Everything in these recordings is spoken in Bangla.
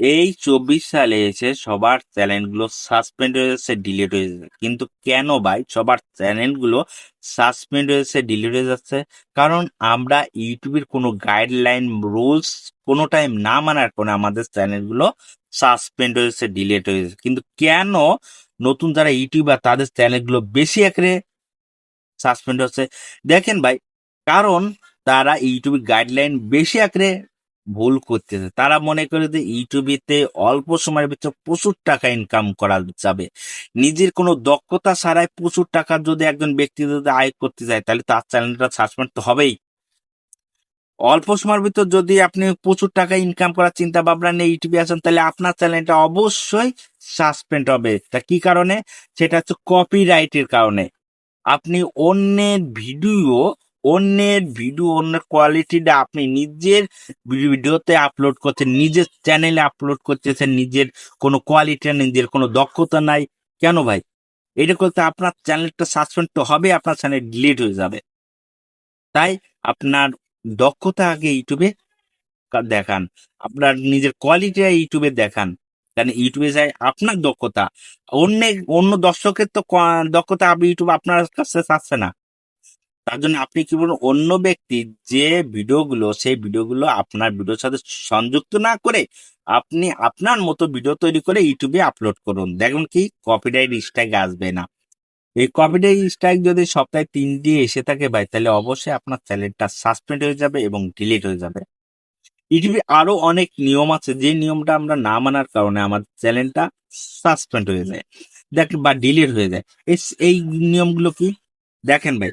এই 24 সালে এসে সবার চ্যানেলগুলো সাসপেন্ড হয়েছে, ডিলিট হয়ে যাচ্ছে। কিন্তু কেন ভাই সবার চ্যানেলগুলো সাসপেন্ড হয়েছে, ডিলিট হয়ে যাচ্ছে? কারণ আমরা ইউটিউবের কোনো গাইডলাইন, রুলস কোনো টাইম না মানার কারণে আমাদের চ্যানেলগুলো সাসপেন্ড হয়েছে, ডিলিট হয়েছে। কিন্তু কেন নতুন যারা ইউটিউবার তাদের চ্যানেলগুলো বেশি আকারে সাসপেন্ড হচ্ছে? দেখেন ভাই, কারণ তারা ইউটিউব গাইডলাইন বেশি আকারে ভুল করতেছে। তারা মনে করে যে ইউটিউবেতে অল্প সময়ের ভিতরে প্রচুর টাকা ইনকাম করা যাবে। নিজের কোনো দক্ষতা ছাড়াই প্রচুর টাকা যদি একজন ব্যক্তি যদি আয় করতে যায়, তাহলে তার চ্যানেলটা সাসপেন্ড তো হবেই। অল্প সময়ের ভিতর যদি আপনি প্রচুর টাকা ইনকাম করার চিন্তা ভাবনা নিয়ে ইউটিউবে আসেন, তাহলে আপনার চ্যানেলটা অবশ্যই সাসপেন্ড হবে। তা কি কারণে? সেটা হচ্ছে কপিরাইটের কারণে। আপনি অন্যের ভিডিও অন্যের কোয়ালিটিটা আপনি নিজের ভিডিওতে আপলোড করছেন, নিজের চ্যানেলে আপলোড করতেছেন, নিজের কোনো কোয়ালিটি, নিজের কোনো দক্ষতা নাই। কেন ভাই? এটা করতে আপনার চ্যানেলটা সাসপেন্ড তো হবে, আপনার চ্যানেল ডিলিট হয়ে যাবে। তাই আপনার দক্ষতা আগে ইউটিউবে দেখান, আপনার নিজের কোয়ালিটি ইউটিউবে দেখান। কারণ ইউটিউবে যায় আপনার দক্ষতা, অন্য দর্শকের তো দক্ষতা আপনি ইউটিউব আপনার কাছে চাচ্ছে না। তার জন্য আপনি কি বলুন, অন্য ব্যক্তি যে ভিডিওগুলো, সেই ভিডিওগুলো আপনার ভিডিওর সাথে সংযুক্ত না করে আপনি আপনার মতো ভিডিও তৈরি করে ইউটিউবে আপলোড করুন। দেখুন কি কপিরাইট স্ট্রাইক আসবে না। এই কপিরাইট স্ট্রাইক যদি সপ্তাহে 3টি এসে থাকে ভাই, তাহলে অবশ্যই আপনার চ্যানেলটা সাসপেন্ড হয়ে যাবে এবং ডিলিট হয়ে যাবে। ইউটিউবে আরো অনেক নিয়ম আছে, যে নিয়মটা আমরা না মানার কারণে আমার চ্যানেলটা সাসপেন্ড হয়ে যায়, দেখ বা ডিলিট হয়ে যায়। এই নিয়মগুলো কি? দেখেন ভাই,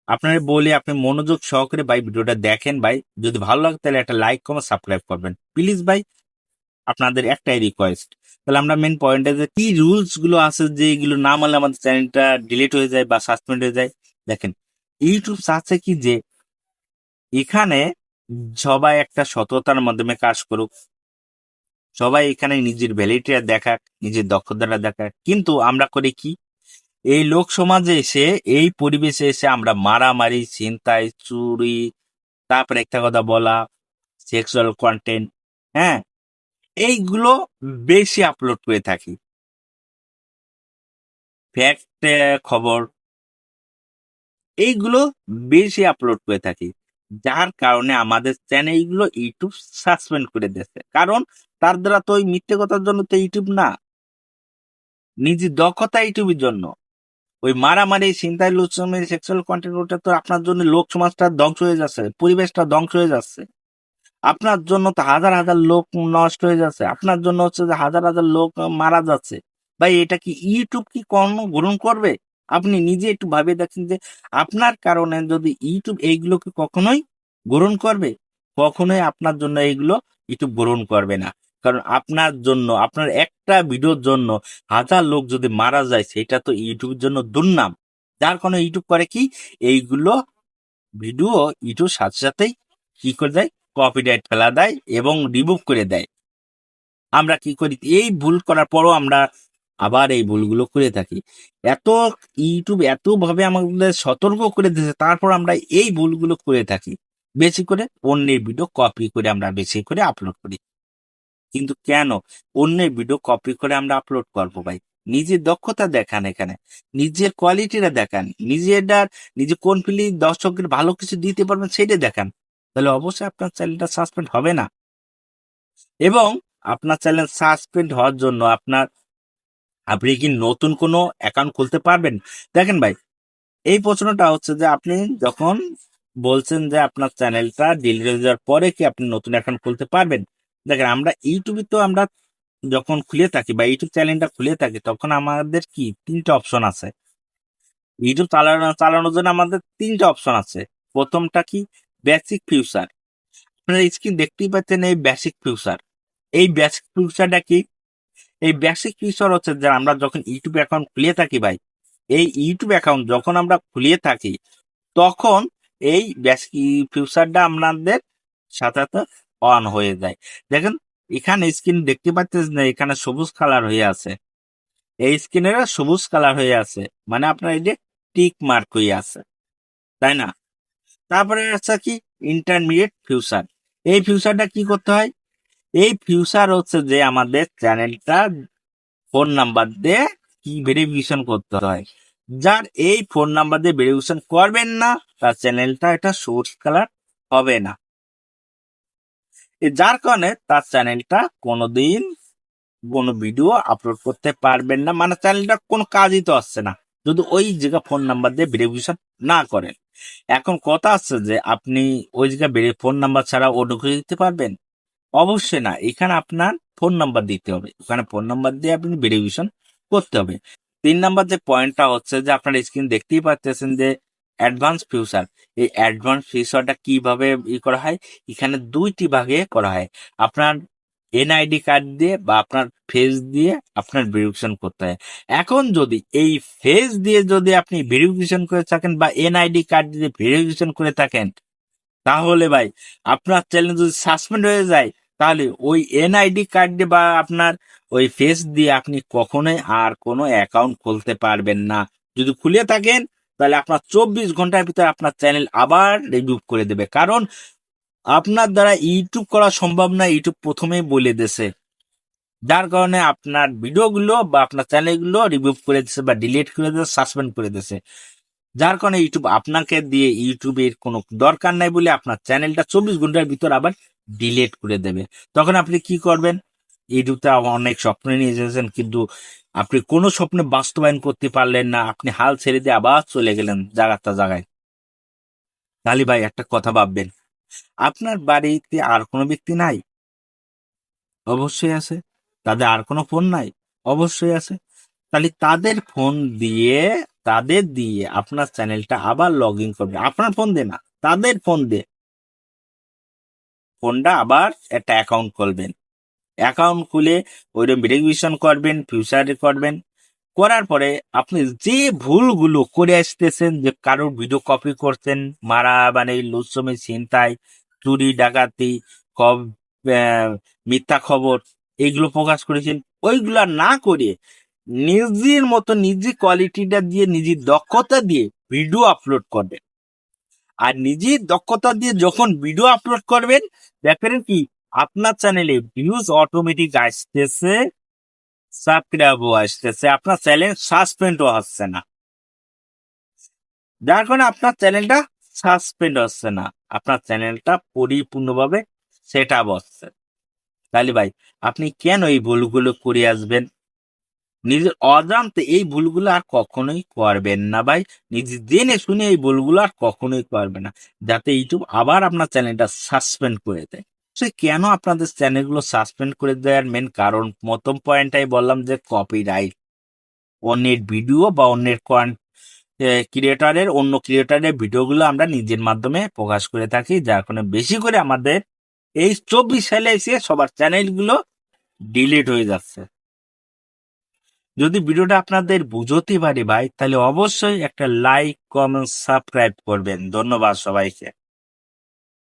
আপনার বলে আপনি মনোযোগ সহকারে ভাই ভিডিওটা দেখেন ভাই। যদি ভালো লাগে তাহলে একটা লাইক, কমেন্ট, সাবস্ক্রাইব করবেন প্লিজ ভাই। আপনাদের একটাই রিকোয়েস্ট। তাহলে আমরা মেন পয়েন্টে যে কি রুলস গুলো আছে, যে এগুলো না মানলে আমাদের চ্যানেলটা ডিলিট হয়ে যায় বা সাসপেন্ড হয়ে যায়। দেখেন, ইউটিউব চাচ্ছে কি যে এখানে সবাই একটা সততার মাধ্যমে কাজ করুক, সবাই এখানে নিজের ভ্যালিটিটা দেখাক, নিজের দক্ষতাটা দেখাক। কিন্তু আমরা করি কি, এই লোক সমাজে এসে, এই পরিবেশে এসে আমরা মারামারি, ছিনতাই, চুরি, তারপরে একটা কথা বলা, সেক্সুয়াল কন্টেন্ট, হ্যাঁ, এইগুলো বেশি আপলোড করে থাকি। ফ্যাক্ট, খবর, এইগুলো বেশি আপলোড করে থাকি। যার কারণে আমাদের চ্যানেলগুলো ইউটিউব সাসপেন্ড করে দিয়েছে। কারণ তার দ্বারা তো ওই মিথ্যে কথার জন্য তো ইউটিউব না, নিজের দক্ষতা ইউটিউবের জন্য। ওই মারামারি, ছিনতাই, লুচ্ছামি, সেক্সুয়াল কন্টেন্ট, ওটা তো আপনার জন্য লোক সমাজটা ধ্বংস হয়ে যাচ্ছে, পরিবেশটা ধ্বংস হয়ে যাচ্ছে। আপনার জন্য তো হাজার হাজার লোক নষ্ট হয়ে যাচ্ছে, আপনার জন্য হচ্ছে যে হাজার হাজার লোক মারা যাচ্ছে। ভাই এটা কি ইউটিউব কি কখনো গ্রহণ করবে? আপনি নিজে একটু ভাবে দেখেন যে আপনার কারণে যদি ইউটিউব এইগুলোকে কখনোই গ্রহণ করবে? কখনোই আপনার জন্য এইগুলো ইউটিউব গ্রহণ করবে না। কারণ আপনার জন্য, আপনার একটা ভিডিওর জন্য হাজার লোক যদি মারা যায়, সেটা তো ইউটিউবের জন্য দুর্নাম। যার কারণে ইউটিউব করে কি, এইগুলো ভিডিও ইউটিউব সাথে সাথেই কি করে দেয়, কপিরাইট ফেলা দেয় এবং রিমুভ করে দেয়। আমরা কি করি, এই ভুল করার পরও আমরা আবার এই ভুলগুলো করে থাকি। এত ইউটিউব এত ভাবে আমাদের সতর্ক করে দিয়েছে, তারপর আমরা এই ভুলগুলো করে থাকি। বেশি করে অন্যের ভিডিও কপি করে আমরা বেশি করে আপলোড করি। কিন্তু কেন অন্যের ভিডিও কপি করে আমরা আপলোড করবো ভাই? নিজের দক্ষতা দেখান, এখানে নিজের কোয়ালিটিটা দেখান, নিজে কোন ফিলি দর্শকের ভালো কিছু দিতে পারবেন সেটা দেখান। তাহলে অবশ্যই আপনার চ্যানেলটা সাসপেন্ড হবে না। এবং আপনার চ্যানেল সাসপেন্ড হওয়ার জন্য আপনি কি নতুন কোনো অ্যাকাউন্ট খুলতে পারবেন? দেখেন ভাই, এই প্রশ্নটা হচ্ছে যে আপনি যখন বলছেন যে আপনার চ্যানেলটা ডিলিট হয়ে যাওয়ার পরে কি আপনি নতুন অ্যাকাউন্ট খুলতে পারবেন? দেখেন, আমরা ইউটিউবে তো আমরা যখন খুলে থাকি বা ইউটিউব চ্যানেলটা খুলে থাকি, তখন আমাদের কি 3টে অপশন আছে। ইউটিউব চালানোর জন্য আমাদের 3টে অপশন আছে। প্রথমটা কি, বেসিক ফিউচার। আপনারা স্ক্রিন দেখতেই পাচ্ছেন, এই বেসিক ফিউচার। এই বেসিক ফিউচারটা কি? এই বেসিক ফিউচার হচ্ছে যে আমরা যখন ইউটিউব অ্যাকাউন্ট খুলে থাকি ভাই, এই ইউটিউব অ্যাকাউন্ট যখন আমরা খুলিয়ে থাকি, তখন এই বেসিক ফিউচারটা আমাদের সাথে সাথে অন হয়ে যায়। দেখেন, এখানে স্ক্রিন দেখতে পাচ্ছেন না, এখানে সবুজ কালার হয়ে আছে। এই স্ক্রিনের সবুজ কালার হয়ে আছে, মানে আপনার এই যে টিক মার্ক হয়ে আছে, তাই না? তারপরে আছে কি, ইন্টারমিডিয়েট ফিউচার। এই ফিউচারটা কি করতে হয়? এই ফিউচার হচ্ছে যে আমাদের চ্যানেলটা ফোন নাম্বার দিয়ে কি ভেরিফিকেশন করতে হয়। যার এই ফোন নাম্বার দিয়ে ভেরিফিকেশন করবেন না, তার চ্যানেলটা এটা সোর্স কালার হবে না। যার কারণে তার চ্যানেলটা কোনোদিন কোনো ভিডিও আপলোড করতে পারবেন না, মানে চ্যানেলটা কোনো কাজই তো আসছে না যদি ওই জায়গা ফোন নাম্বার দিয়ে ভেরিফিকেশন না করেন। এখন কথা আছে যে আপনি ওই জায়গায় ফোন নাম্বার ছাড়া অন্য কিছু দিতে পারবেন? অবশ্যই না। এখানে আপনার ফোন নাম্বার দিতে হবে, ওখানে ফোন নাম্বার দিয়ে আপনি ভেরিফিকেশন করতে হবে। 3 নাম্বার যে পয়েন্টটা হচ্ছে যে আপনার স্ক্রিন দেখতেই পাচ্ছেন যে অ্যাডভান্স ফিউচার। এই অ্যাডভান্স ফিউচারটা কিভাবে করা হয়, এখানে 2টি ভাগে করা হয়। আপনার এনআইডি কার্ড দিয়ে বা আপনার ফেস দিয়ে আপনার ভেরিফিকেশন করতে হয়। এখন যদি এই ফেস দিয়ে যদি আপনি ভেরিফিকেশন করে থাকেন বা এনআইডি কার্ড দিয়ে ভেরিফিকেশন করে থাকেন, তাহলে ভাই আপনার চ্যানেল যদি সাসপেন্ড হয়ে যায়, তাহলে ওই এনআইডি কার্ড দিয়ে বা আপনার ওই ফেস দিয়ে আপনি কখনোই আর কোনো অ্যাকাউন্ট খুলতে পারবেন না। যদি খুলে থাকেন, তাহলে আপনার 24 ঘন্টার ভিতরে আপনার চ্যানেল আবার রিভিউ করে দেবে, কারণ আপনার দ্বারা ইউটিউব করা সম্ভব না, ইউটিউব প্রথমেই বলে দিয়েছে। যার কারণে আপনার ভিডিওগুলো বা আপনার চ্যানেলগুলো রিভিউ করে দিচ্ছে বা ডিলিট করে দিচ্ছে, সাসপেন্ড করে দিচ্ছে। যার কারণে ইউটিউব আপনাকে দিয়ে ইউটিউবের কোনো দরকার নাই বলে আপনার চ্যানেলটা 24 ঘন্টার ভিতর আবার ডিলিট করে দেবে। তখন আপনি কি করবেন? ইউটিউবতে অনেক স্বপ্ন নিয়ে এসেছেন, কিন্তু আপনি কোনো স্বপ্ন বাস্তবায়ন করতে পারলেন না, আপনি হাল ছেড়ে দিয়ে আবার চলে গেলেন জায়গাটা জায়গায়। তাহলে ভাই একটা কথা ভাববেন, আপনার বাড়িতে আর কোনো ব্যক্তি নাই? অবশ্যই আছে। তাদের আর কোনো ফোন নাই? অবশ্যই আছে। তাহলে তাদের দিয়ে আপনার চ্যানেলটা আবার লগ ইন করবে, আপনার ফোন দিয়ে না, তাদের ফোন দিয়ে ফোনটা আবার একটা অ্যাকাউন্ট খুলবেন। অ্যাকাউন্ট খুলে ওইরকম ভেরিফিকেশন করবেন, ফিউচারে করবেন। করার পরে আপনি যে ভুলগুলো করে আসতেছেন, যে কারোর ভিডিও কপি করছেন, মারা মানে লুচ্ছমি, ছিনতাই, চুরি ডাকাতি, কব মিথ্যা খবর, এইগুলো প্রকাশ করেছেন, ওইগুলা না করে নিজের মতো নিজে কোয়ালিটিটা দিয়ে নিজের দক্ষতা দিয়ে ভিডিও আপলোড করবেন। আর নিজের দক্ষতা দিয়ে যখন ভিডিও আপলোড করবেন, দেখবেন কি আপনার চ্যানেলে ভিউজ অটোমেটিক আসতেছে, সাবস্ক্রাইবও আসতেছে, আপনার চ্যানেল সাসপেন্ডও হচ্ছে না। যার কারণে আপনার চ্যানেলটা সাসপেন্ড হচ্ছে না, আপনার চ্যানেলটা পরিপূর্ণভাবে সেট আপ হচ্ছে। তাহলে ভাই আপনি কেন এই ভুলগুলো করে আসবেন? নিজের অজান্তে এই ভুলগুলো আর কখনোই করবেন না ভাই। নিজে জেনে শুনে এই ভুলগুলো আর কখনোই করবেন না, যাতে ইউটিউব আবার আপনার চ্যানেলটা সাসপেন্ড করে দেয়। সে কেন আপনাদের চ্যানেলগুলো সাসপেন্ড করে দেওয়ার মেন কারণ, প্রথম পয়েন্টটাই বললাম যে কপিরাইট। অন্যের ভিডিও বা অন্য ক্রিয়েটারের ভিডিওগুলো আমরা নিজের মাধ্যমে প্রকাশ করে থাকি, যার কারণে বেশি করে আমাদের এই 24 সালে এসে সবার চ্যানেলগুলো ডিলিট হয়ে যাচ্ছে। যদি ভিডিওটা আপনাদের বুঝতে পারি ভাই, তাহলে অবশ্যই একটা লাইক, কমেন্ট, সাবস্ক্রাইব করবেন। ধন্যবাদ সবাইকে।